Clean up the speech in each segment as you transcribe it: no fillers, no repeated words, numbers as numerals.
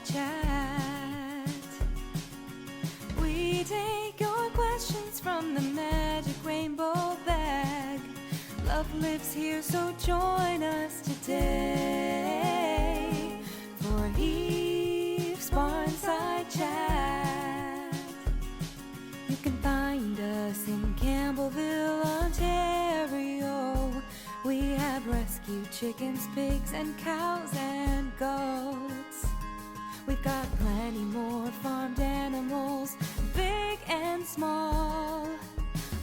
Barnside Chat. We take your questions from the magic rainbow bag. Love lives here, so join us today for Heefs Barnside Chat. You can find us in Campbellville, Ontario. We have rescued chickens, pigs, and cows and goats. We've got plenty more farmed animals, big and small,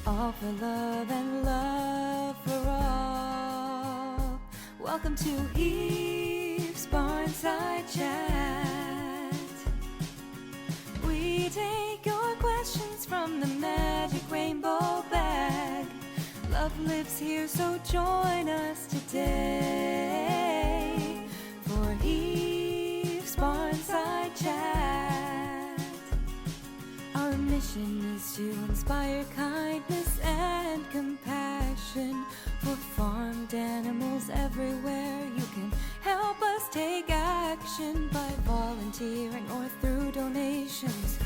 all for love and love for all. Welcome to Heefs Barnside Chat. We take your questions from the magic rainbow bag. Love lives here, so join us today for Heefs Barnside Chat. Our mission is to inspire kindness and compassion for farmed animals everywhere. You can help us take action by volunteering or through donations,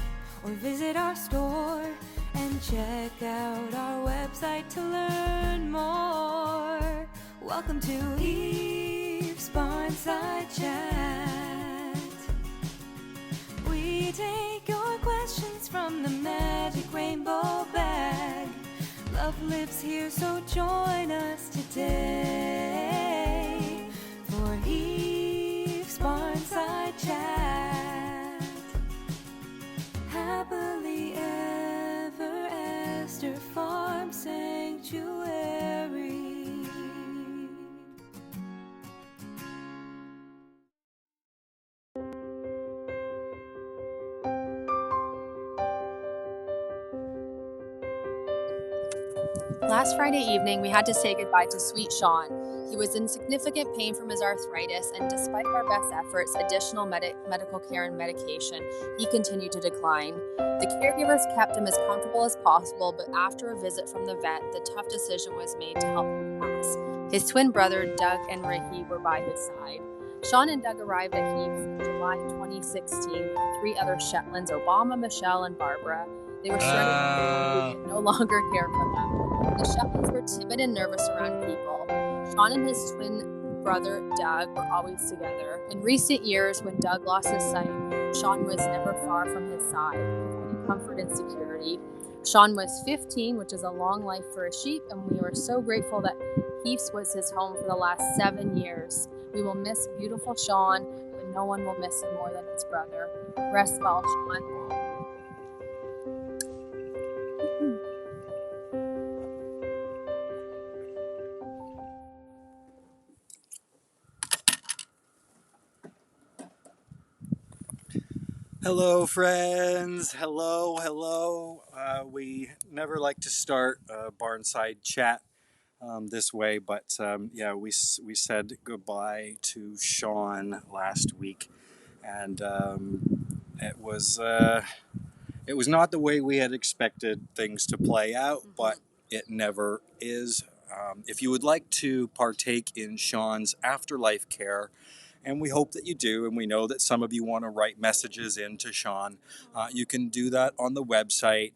or visit our store and check out our website to learn more. Welcome to Heefs Barnside Chat. We take your questions from the magic rainbow bag. Love lives here, so join us today for Heefs Barnside Chat. Happily ever after Farm Sanctuary. Last Friday evening, we had to say goodbye to sweet Shaaaun. He was in significant pain from his arthritis, and despite our best efforts, additional medical care and medication, he continued to decline. The caregivers kept him as comfortable as possible, but after a visit from the vet, the tough decision was made to help him pass. His twin brother, Doug and Ricky, were by his side. Shaaaun and Doug arrived at Heefs in July 2016 with 3 other Shetlands, Obama, Michelle, and Barbara. They were surrounded by people who could no longer care for them. The Shetlands were timid and nervous around people. Shaaaun and his twin brother, Doug, were always together. In recent years, when Doug lost his sight, Shaaaun was never far from his side, providing comfort and security. Shaaaun was 15, which is a long life for a sheep, and we were so grateful that Heefs was his home for the last 7 years. We will miss beautiful Shaaaun, but no one will miss him more than his brother. Rest well, Shaaaun. Hello, friends. Hello. We never like to start a Barnside Chat this way, but we said goodbye to Shaaaun last week, and it was not the way we had expected things to play out, but it never is. If you would like to partake in Shaaaun's afterlife care, and we hope that you do, and we know that some of you want to write messages in to Shaaaun, you can do that on the website.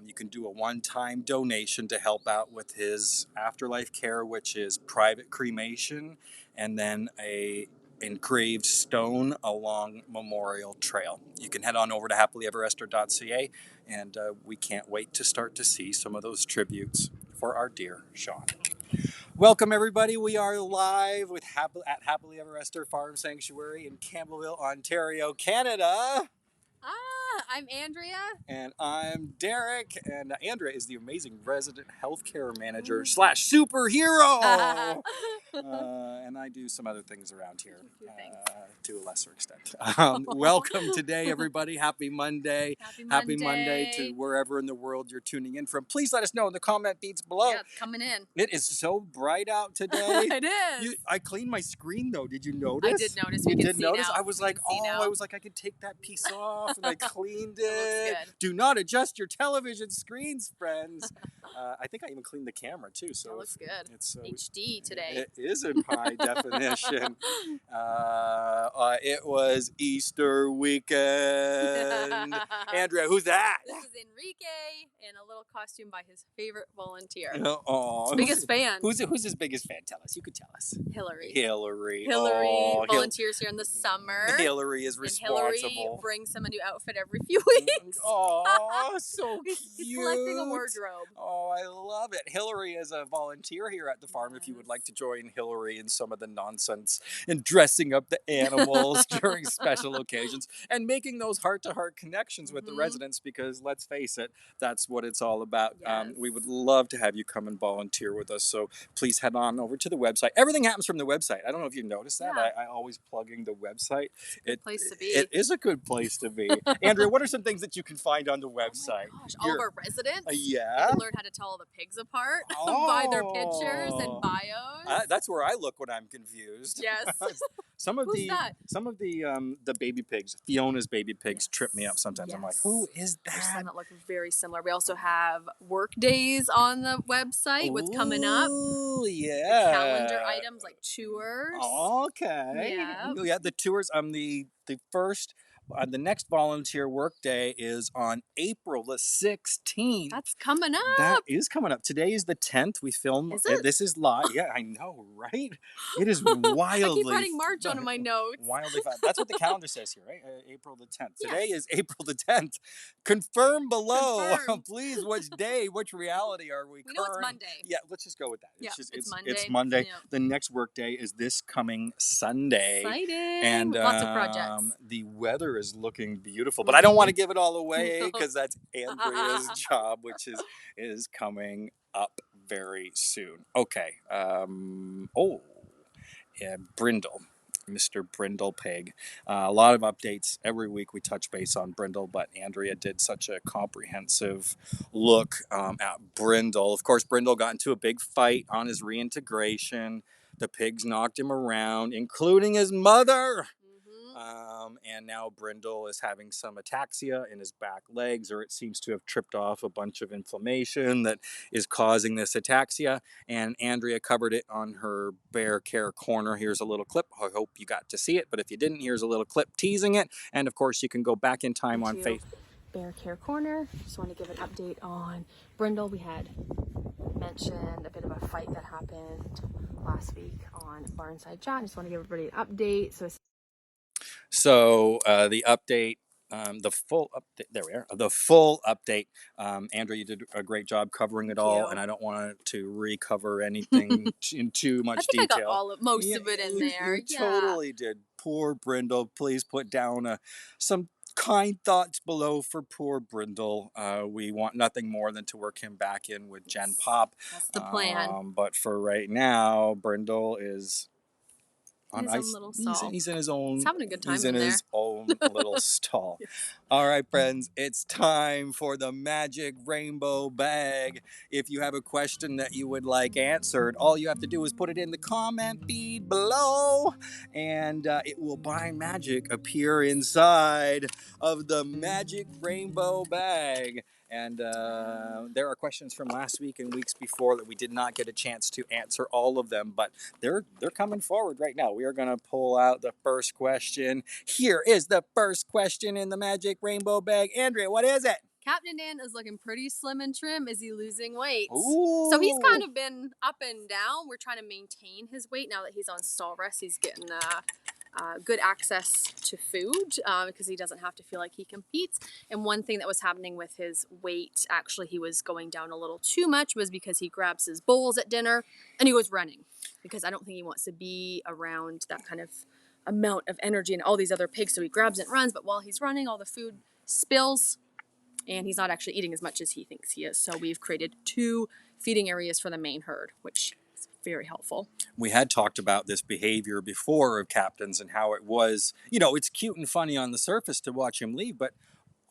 You can do a one-time donation to help out with his afterlife care, which is private cremation, and then a engraved stone along Memorial Trail. You can head on over to happilyeverester.ca, and we can't wait to start to see some of those tributes for our dear Shaaaun. Welcome, everybody. We are live with at Happily Ever After Farm Sanctuary in Campbellville, Ontario, Canada. I'm Andrea. And I'm Derek. And Andrea is the amazing resident healthcare manager / superhero. And I do some other things around here to a lesser extent. Welcome today, everybody. Happy Monday. Happy Monday to wherever in the world you're tuning in from. Please let us know in the comment beads below. Yeah, it's coming in. It is so bright out today. It is. I cleaned my screen though. Did you notice? I did notice. You did see notice? Now. I was like, I could take that piece off, and I cleaned cleaned It it. looks good. Do not adjust your television screens, friends. I think I even cleaned the camera too. So It looks good. It's HD today. It is in high definition. It was Easter weekend. Andrea, who's that? This is Enrique in a little costume by his favorite volunteer. Oh, Biggest fan. Who's his biggest fan? Tell us. You could tell us. Hillary. Hillary. Hillary Oh, volunteers here in the summer. Hillary is And responsible. Hillary brings him a new outfit every few weeks. Oh, so cute. He's collecting a wardrobe. Oh, I love it. Hillary is a volunteer here at the farm. If you would like to join Hillary in some of the nonsense and dressing up the animals during special occasions and making those heart-to-heart connections with the residents, because let's face it, that's what it's all about. Yes. We would love to have you come and volunteer with us. So please head on over to the website. Everything happens from the website. I don't know if you noticed that. Yeah. I always plugging the website. It's a good place to be. It is a good place to be. Andrea, what are some things that you can find on the website? Oh my gosh, all of our residents. Yeah. You can learn how to tell all the pigs apart by their pictures and bios. That's where I look when I'm confused. Yes. Some of Who's that? the baby pigs, Fiona's baby pigs, trip me up sometimes. I'm like, who is There's that? some that look very similar. We also have work days on the website. What's coming up? Ooh, The yeah. calendar items like tours. Okay. Yeah. The tours. The next volunteer work day is on April the 16th. That's coming up. That is coming up. Today is the 10th. We film. Is it? This is live. Yeah, I know, right? It is wildly. I keep writing March on my notes. Wildly fun. That's what the calendar says here, right? April the 10th. Yes. Today is April the 10th. Confirm below, Confirm. please. Which day? Which reality are we? We know it's Monday. Yeah, let's just go with that. Yeah, It's it's Monday. It's Monday. Yeah. The next work day is this coming Sunday. Exciting. And lots of projects. The weather is looking beautiful, but I don't want to give it all away because that's Andrea's job, which is coming up very soon. Okay. Brindle. Mr. Brindle Pig. A lot of updates every week. We touch base on Brindle, but Andrea did such a comprehensive look at Brindle. Of course, Brindle got into a big fight on his reintegration. The pigs knocked him around, including his mother. And now Brindle is having some ataxia in his back legs, or it seems to have tripped off a bunch of inflammation that is causing this ataxia. And Andrea covered it on her Bear Care Corner. Here's a little clip. I hope you got to see it, but if you didn't, here's a little clip teasing it. And of course, you can go back in time on Facebook. Bear Care Corner. Just want to give an update on Brindle. We had mentioned a bit of a fight that happened last week on Barnside Chat. I just want to give everybody an update. So the update, the full update, there we are, the full update. Andrea, you did a great job covering it all, and I don't want to recover anything in too much detail. I got most of it in there. You totally did. Poor Brindle. Please put down some kind thoughts below for poor Brindle. We want nothing more than to work him back in with Gen Pop. That's the plan. But for right now, Brindle is on his ice. Own little stall. He's in his own. He's having a good time He's in there. his own little stall. Yes. All right, friends, it's time for the magic rainbow bag. If you have a question that you would like answered, all you have to do is put it in the comment feed below, and it will by magic appear inside of the magic rainbow bag. And there are questions from last week and weeks before that we did not get a chance to answer all of them, but they're coming forward right now. We are going to pull out the first question. Here is the first question in the magic rainbow bag. Andrea, what is it? Captain Dan is looking pretty slim and trim. Is he losing weight? Ooh. So he's kind of been up and down. We're trying to maintain his weight now that he's on stall rest. He's getting good access to food because he doesn't have to feel like he competes. And one thing that was happening with his weight, actually he was going down a little too much, was because he grabs his bowls at dinner and he goes running, because I don't think he wants to be around that kind of amount of energy and all these other pigs. So he grabs it and runs, but while he's running, all the food spills and he's not actually eating as much as he thinks he is. So we've created 2 feeding areas for the main herd, which is very helpful. We had talked about this behavior before of Captain's and how it was, it's cute and funny on the surface to watch him leave, but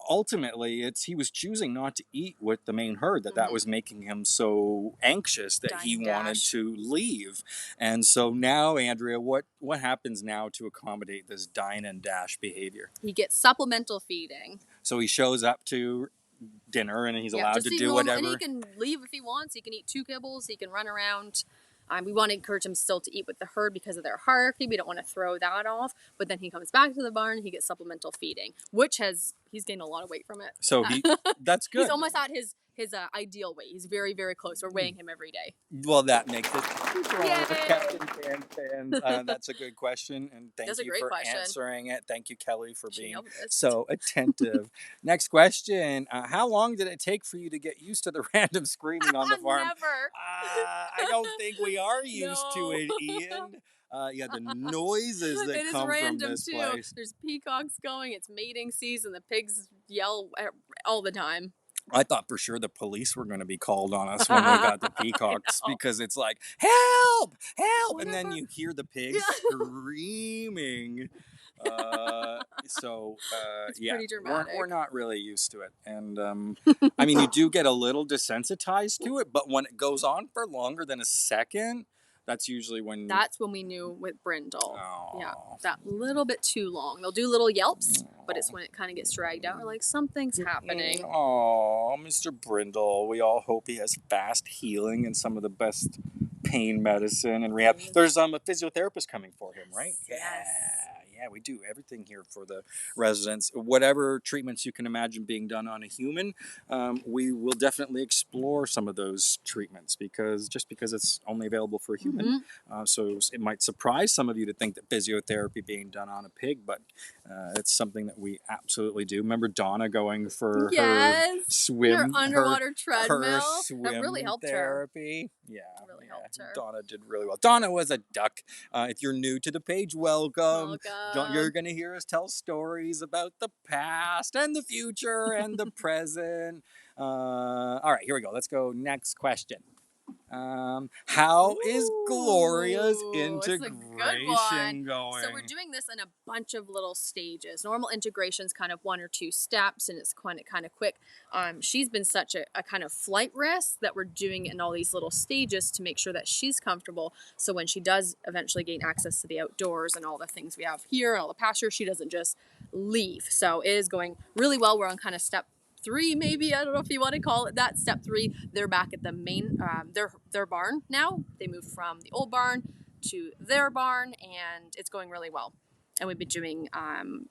ultimately, he was choosing not to eat with the main herd. That was making him so anxious that he wanted to leave. And so now, Andrea, what happens now to accommodate this dine and dash behavior? He gets supplemental feeding. So he shows up to dinner and he's allowed to do whatever. And he can leave if he wants. He can eat 2 kibbles. He can run around. We want to encourage him still to eat with the herd because of their hierarchy. We don't want to throw that off. But then he comes back to the barn. He gets supplemental feeding, which he's gained a lot of weight from it. So that's good. He's almost at his ideal weight. He's very, very close. We're weighing him every day. Well, that makes it Captain fans. That's a good question, and thank you for answering it. Thank you, Kelly, for being so attentive. Next question: how long did it take for you to get used to the random screaming on the farm? Never. I don't think we are used to it, Ian. The noises that come from this place. There's peacocks going. It's mating season. The pigs yell all the time. I thought for sure the police were going to be called on us when we got the peacocks because it's like, help, help. Whatever. And then you hear the pigs screaming. It's pretty dramatic. We're not really used to it. And I mean, you do get a little desensitized to it, but when it goes on for longer than a second, that's usually when... That's when we knew with Brindle. Oh. Yeah, that little bit too long. They'll do little yelps, but it's when it kind of gets dragged out. We're like, something's happening. Oh, Mr. Brindle. We all hope he has fast healing and some of the best pain medicine and rehab. There's a physiotherapist coming for him, right? Yes. Yeah, we do everything here for the residents. Whatever treatments you can imagine being done on a human, we will definitely explore some of those treatments because it's only available for a human. So it might surprise some of you to think that physiotherapy being done on a pig, but it's something that we absolutely do. Remember Donna going for her swim, her underwater treadmill? Her swim that really helped therapy. Her. Yeah, really helped her. Donna did really well. Donna was a duck. If you're new to the page, welcome. You're going to hear us tell stories about the past and the future and the present. All right, here we go. Let's go. Next question. How is Gloria's integration going? So we're doing this in a bunch of little stages. Normal integration's kind of 1 or 2 steps, and it's kind of quick. She's been such a kind of flight risk that we're doing it in all these little stages to make sure that she's comfortable. So when she does eventually gain access to the outdoors and all the things we have here and all the pasture, she doesn't just leave. So it is going really well. We're on kind of step 3, maybe. I don't know if you want to call it that. Step 3, they're back at the main, their barn now. They moved from the old barn to their barn, and it's going really well. And we've been doing kind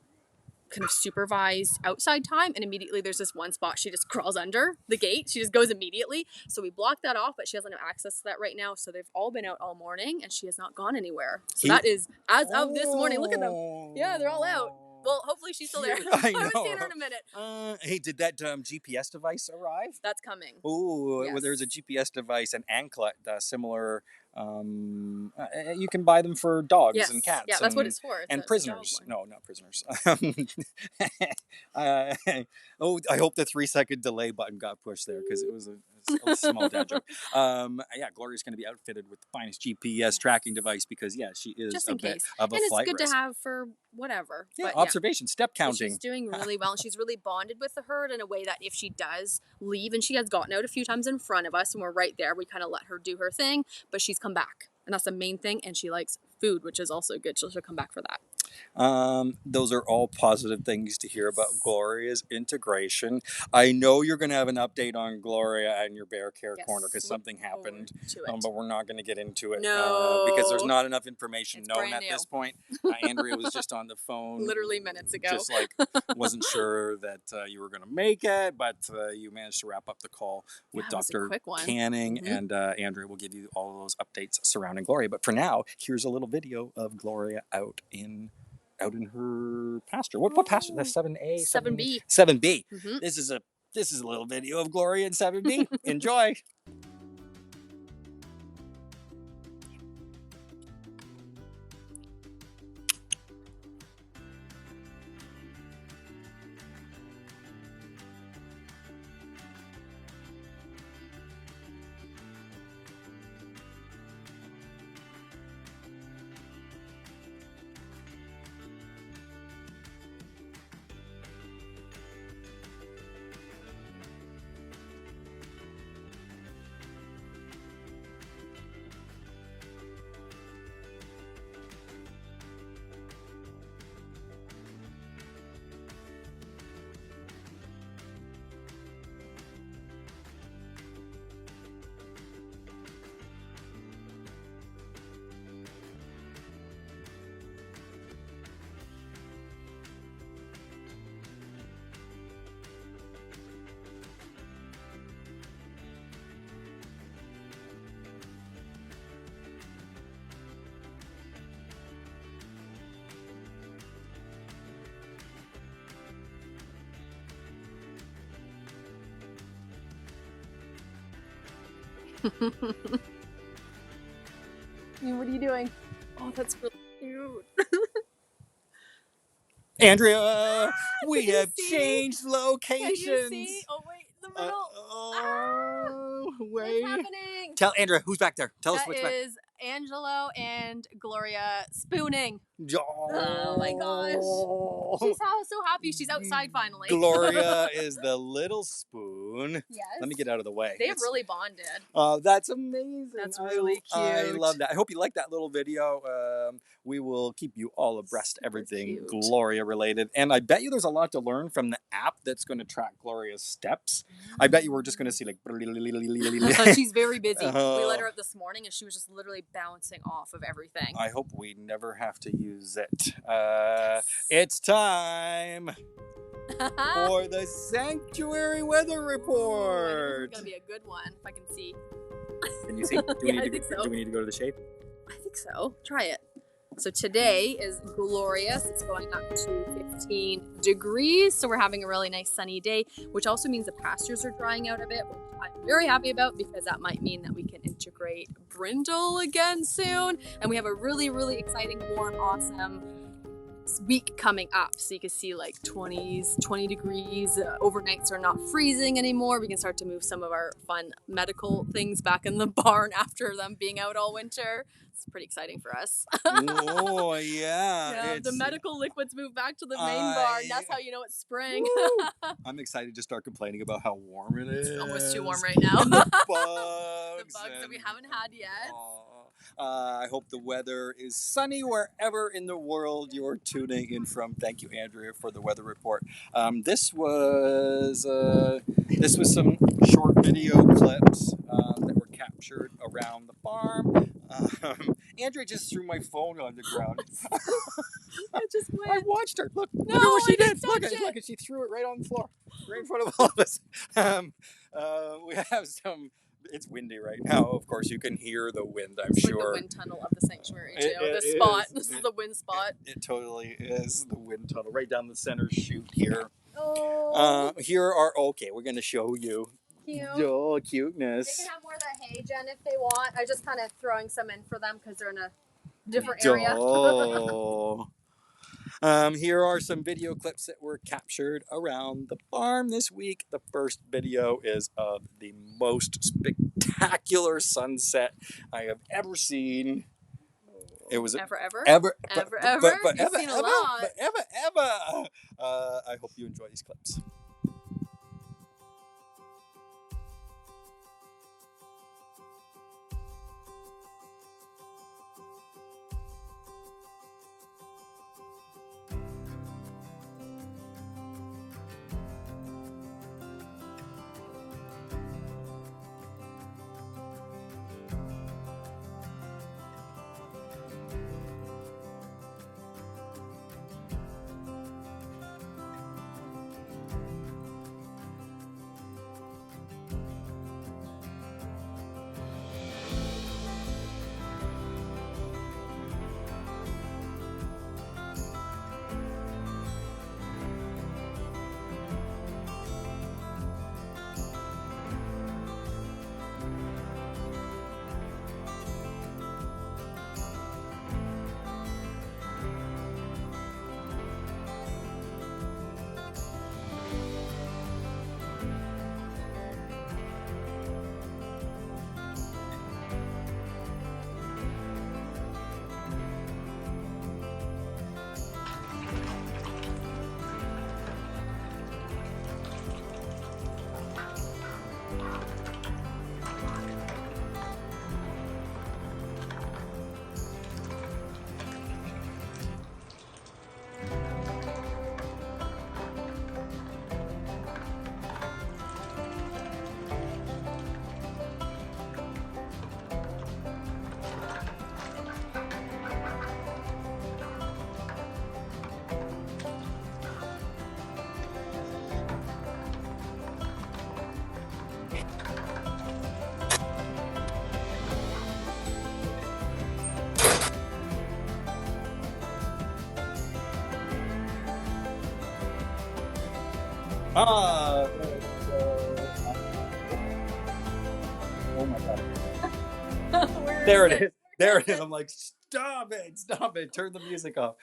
of supervised outside time, and immediately there's this one spot she just crawls under the gate. She just goes immediately. So we blocked that off, but she doesn't have access to that right now. So they've all been out all morning, and she has not gone anywhere. So that is as of this morning. Look at them. Yeah, they're all out. Well, hopefully she's still there. I haven't seen her in a minute. Hey, did that GPS device arrive? That's coming. Oh, yes. Well, there's a GPS device, an anklet, similar. You can buy them for dogs and cats. Yeah, that's what it's for. And prisoners. No, not prisoners. I hope the 3-second delay button got pushed there because it was a small dad joke. Gloria's going to be outfitted with the finest GPS tracking device because, she is just in case. Of a and flight it's good risk. to have for whatever. Yeah, observation, step counting. She's doing really well, and she's really bonded with the herd in a way that if she does leave, and she has gotten out a few times in front of us, and we're right there, we kind of let her do her thing, but she's come back. And that's the main thing, and she likes food, which is also good, so she'll come back for that. Those are all positive things to hear about Gloria's integration. I know you're going to have an update on Gloria and your bear care corner because something happened, but we're not going to get into it because there's not enough information known at this point. Andrea was just on the phone literally minutes ago, just wasn't sure that you were going to make it, but you managed to wrap up the call with Dr. Canning, and Andrea will give you all of those updates surrounding Gloria. But for now, here's a little video of Gloria out in her pasture. What pasture? That's 7A? 7B. 7B. Mm-hmm. This is a little video of Gloria in 7B. Enjoy. What are you doing? Oh, that's really cute. Andrea, we Can you have see? changed Can locations. you see? Oh, wait, the middle. Wait. What's happening? Tell Andrea who's back there. Tell us That what's back. is Angelo and Gloria spooning. Oh my gosh. She's so happy she's outside finally. Gloria is the little spoon. Yes. Let me get out of the way. They've really bonded. That's amazing. That's really I cute. love that. I hope you like that little video. We will keep you all abreast Super everything cute. Gloria related. And I bet you there's a lot to learn from the app that's going to track Gloria's steps. I bet you we're just going to see like... She's very busy. We let her up this morning and she was just literally bouncing off of everything. I hope we never have to use it. It's time for the Sanctuary Weather Report. This is going to be a good one, if I can see. Can you see? Do we need to go to the shade? I think so. Try it. So today is glorious. It's going up to 15 degrees. So we're having a really nice sunny day, which also means the pastures are drying out a bit, which I'm very happy about because that might mean that we can integrate brindle again soon. And we have a really, really exciting, warm, awesome week coming up. So you can see like 20 degrees. Overnights are not freezing anymore. We can start to move some of our fun medical things back in the barn after them being out all winter. It's pretty exciting for us. Oh, yeah. The medical liquids move back to the main barn. That's how you know it's spring. I'm excited to start complaining about how warm it is. It's almost too warm right now. And the bugs. The bugs that we haven't had yet. I hope the weather is sunny wherever in the world you're tuning in from. Thank you, Andrea, for the weather report. This was some short video clips that were captured around the farm. Andrea just threw my phone on the ground. It just went. I watched her. Look at No, what she I did. didn't Look touch at she threw it right on the floor, right in front of all of us. We have some. It's windy right now. Of course, you can hear the wind. I'm it's sure. Like the wind tunnel of the sanctuary too. This spot. This is the wind spot. It totally is the wind tunnel right down the center chute here. Oh. Here are We're going to show you. Cute. Oh, cuteness. They can have more of that hay, Jen, if they want. I just kind of throwing some in for them because they're in a different area. Oh. Here are some video clips that were captured around the farm this week. The first video is of the most spectacular sunset I have ever seen. It was ever. But You've seen a lot. But ever. I hope you enjoy these clips. Oh my god. There it is. There it is. I'm like, stop it, turn the music off.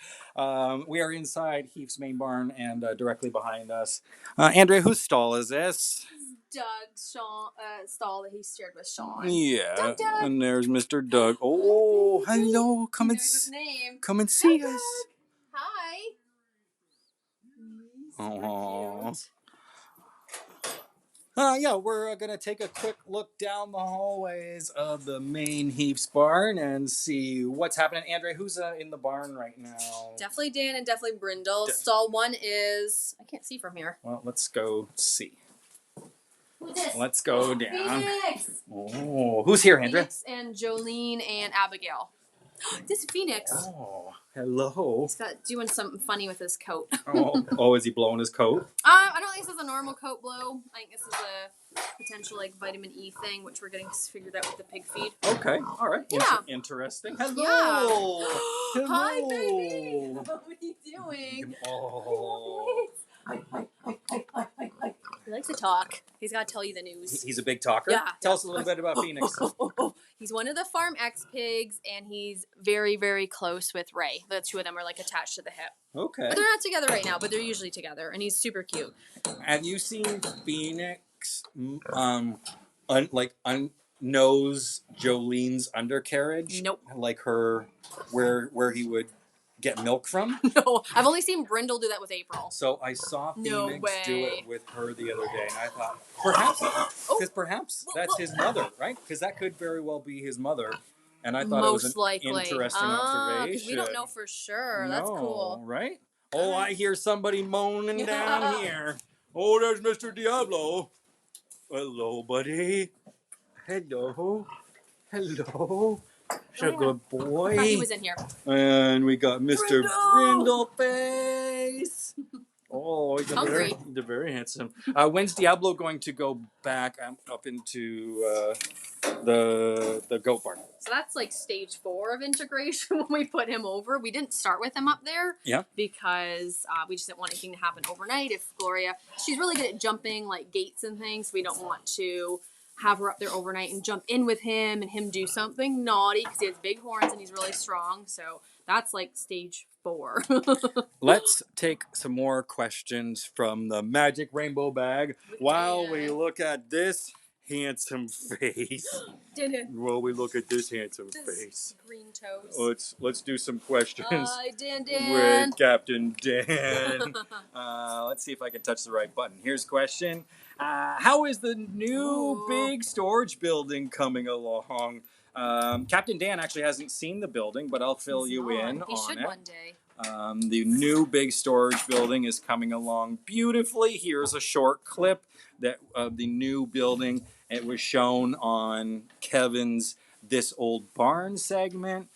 We are inside Heefs main barn, and directly behind us, Andrea, whose stall is this? Doug's stall that he shared with Shaun. Yeah, Doug. and there's Mr. Doug. Oh, hello, come and His name. come and see Doug. us. Hi. Oh. Yeah, we're gonna take a quick look down the hallways of the main Heefs barn and see what's happening. Andre, who's in the barn right now? Definitely Dan and definitely Brindle. Stall 1 is... I can't see from here. Well, let's go see. Who's this? Let's go down. Phoenix! Oh, who's here, Andre? Phoenix and Jolene and Abigail. This is Phoenix. Oh, hello. He's doing something funny with his coat. Oh, is he blowing his coat? I don't think this is a normal coat blow. I think this is a potential like vitamin E thing, which we're getting figured out with the pig feed. Okay, all right. Yeah. Interesting. Hello. Yeah. Hello. Hi, baby. What are you doing? Oh. He likes to talk. He's got to tell you the news. He's a big talker? Yeah. Tell us a little bit about Phoenix. He's one of the farm ex-pigs, and he's very, very close with Ray. The two of them are like attached to the hip. Okay. But they're not together right now, but they're usually together, and he's super cute. Have you seen Phoenix nose Jolene's undercarriage? Nope. Like her, where he would get milk from? No, I've only seen Brindle do that with April. So I saw No Phoenix way. do it with her the other day, and I thought perhaps that's his mother, right? Because that could very well be his mother. And I thought Most it was an likely. interesting observation. Because we don't know for sure. No, That's cool. Right? Oh, I hear somebody moaning down here. Oh, there's Mr. Diablo. Hello, buddy. Hello. Hello. Such a good boy. I thought he was in here. And we got Mr. Brindle! Brindleface. Oh, he's Hungry. very handsome. When's Diablo going to go back up into the goat barn? So that's like stage 4 of integration when we put him over. We didn't start with him up there. Yeah. Because we just didn't want anything to happen overnight. If Gloria, she's really good at jumping like gates and things. We don't want to have her up there overnight and jump in with him and him do something naughty because he has big horns and he's really strong. So that's like stage 4. Let's take some more questions from the magic rainbow bag while we look at this handsome face. While we look at this handsome face. Green toes. Let's do some questions Hi, Dan. with Captain Dan. Let's see if I can touch the right button. Here's a question. How is the new big storage building coming along? Captain Dan actually hasn't seen the building, but I'll fill you in on it. He should one day. The new big storage building is coming along beautifully. Here's a short clip of the new building. It was shown on Kevin's This Old Barn segment.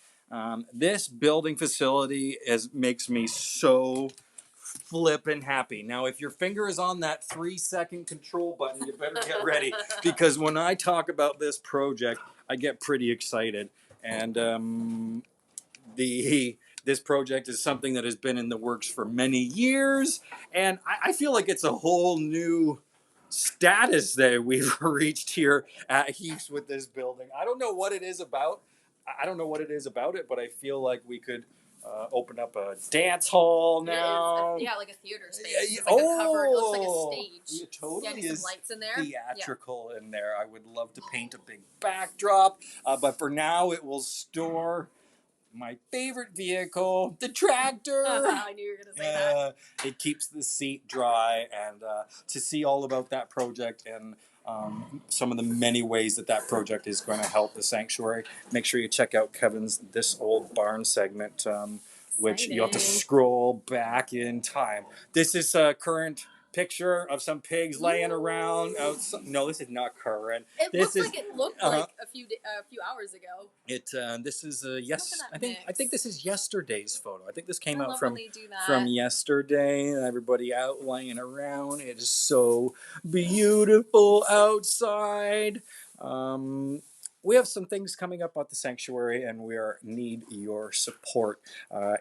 This building facility makes me so flippin' happy. Now, if your finger is on that 3-second control button, you better get ready, because when I talk about this project, I get pretty excited. And this project is something that has been in the works for many years, and I feel like it's a whole new status that we've reached here at Heefs with this building. I don't know what it is about it, but I feel like we could open up a dance hall now. Yeah, like a theater space. It's like a cover. It looks like a stage. It totally is some lights in there. Theatrical in there. I would love to paint a big backdrop, but for now it will store my favorite vehicle, the tractor. I knew you were going to say that. It keeps the seat dry, and to see all about that project and some of the many ways that project is going to help the sanctuary, make sure you check out Kevin's This Old Barn segment, which you'll have to scroll back in time. This is a current picture of some pigs laying around outside. No, this is not current. It looks like a few hours ago. This is I think this is yesterday's photo. I think this came out from yesterday. Everybody out laying around. It is so beautiful outside. we have some things coming up at the sanctuary, and need your support.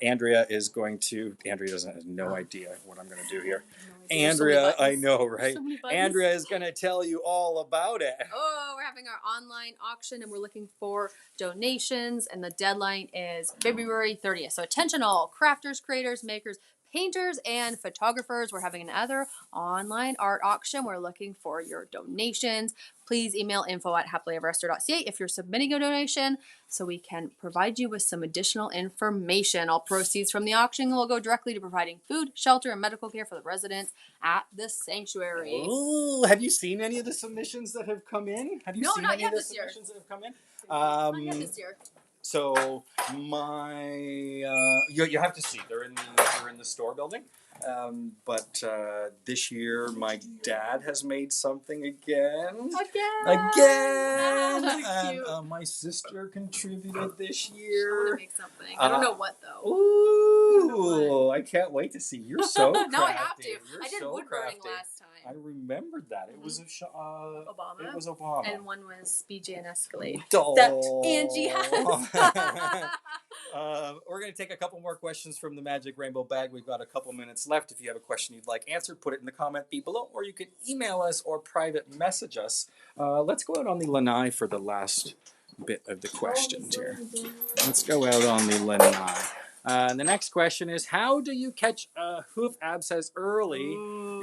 Andrea doesn't have no idea what I'm going to do here. Andrea, I know, right? Andrea is going to tell you all about it. Oh, we're having our online auction and we're looking for donations, and the deadline is February 30th. So attention all crafters, creators, makers, painters, and photographers. We're having another online art auction. We're looking for your donations. Please email info@happilyeverafter.ca if you're submitting a donation so we can provide you with some additional information. All proceeds from the auction will go directly to providing food, shelter, and medical care for the residents at the sanctuary. Oh, have you seen any of the submissions that have come in? Have you No, seen not any yet of the this year. submissions that have come in? Not yet this year. So you have to see they're in the store building. But this year my dad has made something again. And my sister contributed this year. I want to make something. I don't know what though. Ooh, I can't wait to see. You're so crafty. No, I have to. You're I did so wood burning crafty. last time. I remembered that. It was Obama. It was Obama. And one was BJ and Escalade. Oh. That Angie has. We're going to take a couple more questions from the Magic Rainbow Bag. We've got a couple minutes left. If you have a question you'd like answered, put it in the comment below, or you can email us or private message us. Let's go out on the lanai for the last bit of the questions here. Let's go out on the lanai. The next question is, how do you catch a hoof abscess early?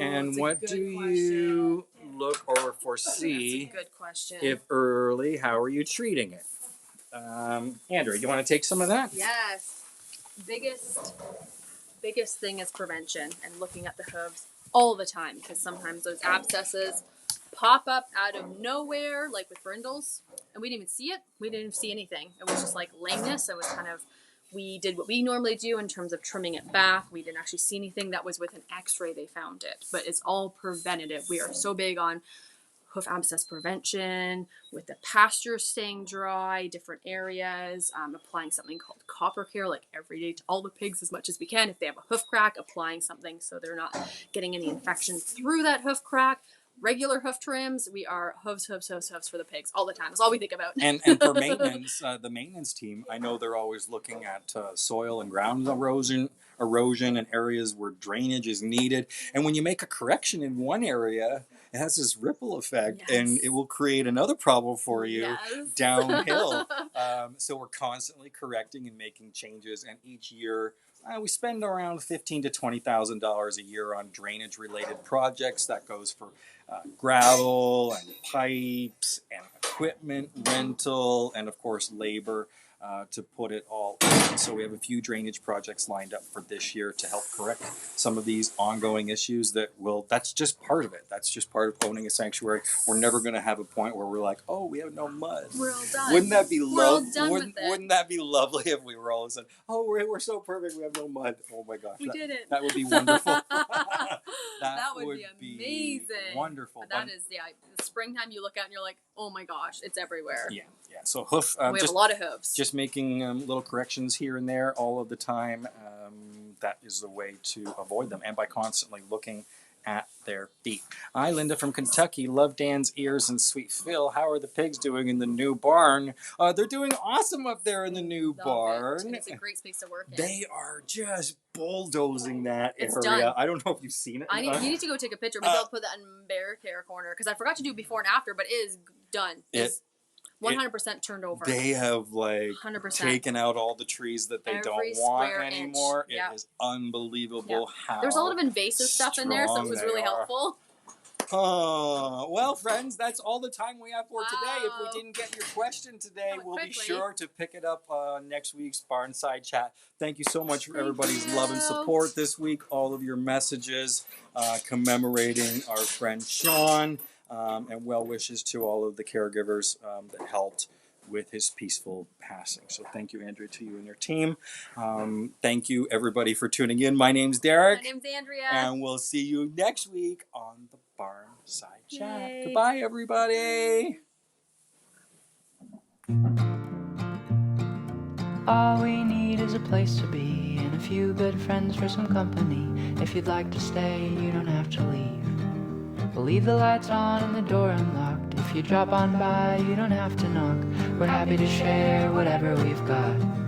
And what do you look or foresee? That's a good question. If early, how are you treating it? Andrew, you want to take some of that? Yes. Biggest thing is prevention and looking at the hooves all the time, because sometimes those abscesses pop up out of nowhere, like with brindles, and we didn't even see it. We didn't even see anything. It was just like lameness. It was kind of, we did what we normally do in terms of trimming it back. We didn't actually see anything. That was with an x-ray they found it, but it's all preventative. We are so big on hoof abscess prevention, with the pasture staying dry, different areas, applying something called copper care, like every day to all the pigs as much as we can. If they have a hoof crack, applying something so they're not getting any infection through that hoof crack. Regular hoof trims, we are hooves for the pigs all the time. That's all we think about. And for maintenance, the maintenance team, I know they're always looking at soil and ground erosion and areas where drainage is needed. And when you make a correction in one area, it has this ripple effect, Yes. and it will create another problem for you Yes. downhill. So we're constantly correcting and making changes, and each year we spend around $15,000 to $20,000 a year on drainage-related projects. That goes for gravel and pipes and equipment rental, and of course labor to put it all in. So we have a few drainage projects lined up for this year to help correct some of these ongoing issues that's just part of it. That's just part of owning a sanctuary. We're never going to have a point where we're like, oh, we have no mud. We're all done. Wouldn't that be Wouldn't that be lovely if we were all of a sudden, oh, we're so perfect, we have no mud. Oh my gosh. We did it. That would be wonderful. that would be amazing. Wonderful. But that is, the springtime you look out and you're like, oh my gosh, it's everywhere. Yeah. So hoof. We have a lot of hooves. Just making little corrections here and there all of the time. That is the way to avoid them, and by constantly looking at their feet. Hi, Linda from Kentucky. Love Dan's ears and Sweet Phil. How are the pigs doing in the new barn? They're doing awesome up there in the new barn. It's a great space to work in. They are just bulldozing that It's area. done. I don't know if you've seen it. You need to go take a picture. Maybe I'll put that in Bear Care Corner, because I forgot to do before and after, but it is done. It's 100% turned over. They have 100%. taken out all the trees that they don't want anymore. Yep. It is unbelievable how there's a lot of invasive stuff in there, so it was really helpful. Well, friends, that's all the time we have for today. If we didn't get your question today, we'll be sure to pick it up next week's Barnside Chat. Thank you so much for everybody's love and support this week. All of your messages commemorating our friend Shaaaun. And well wishes to all of the caregivers that helped with his peaceful passing. So thank you, Andrea, to you and your team. Thank you, everybody, for tuning in. My name's Derek. My name's Andrea. And we'll see you next week on the Barnside Chat. Yay. Goodbye, everybody. All we need is a place to be and a few good friends for some company. If you'd like to stay, you don't have to leave. We'll leave the lights on and the door unlocked. If if you drop on by, you don't have to knock. We're happy to share whatever we've got.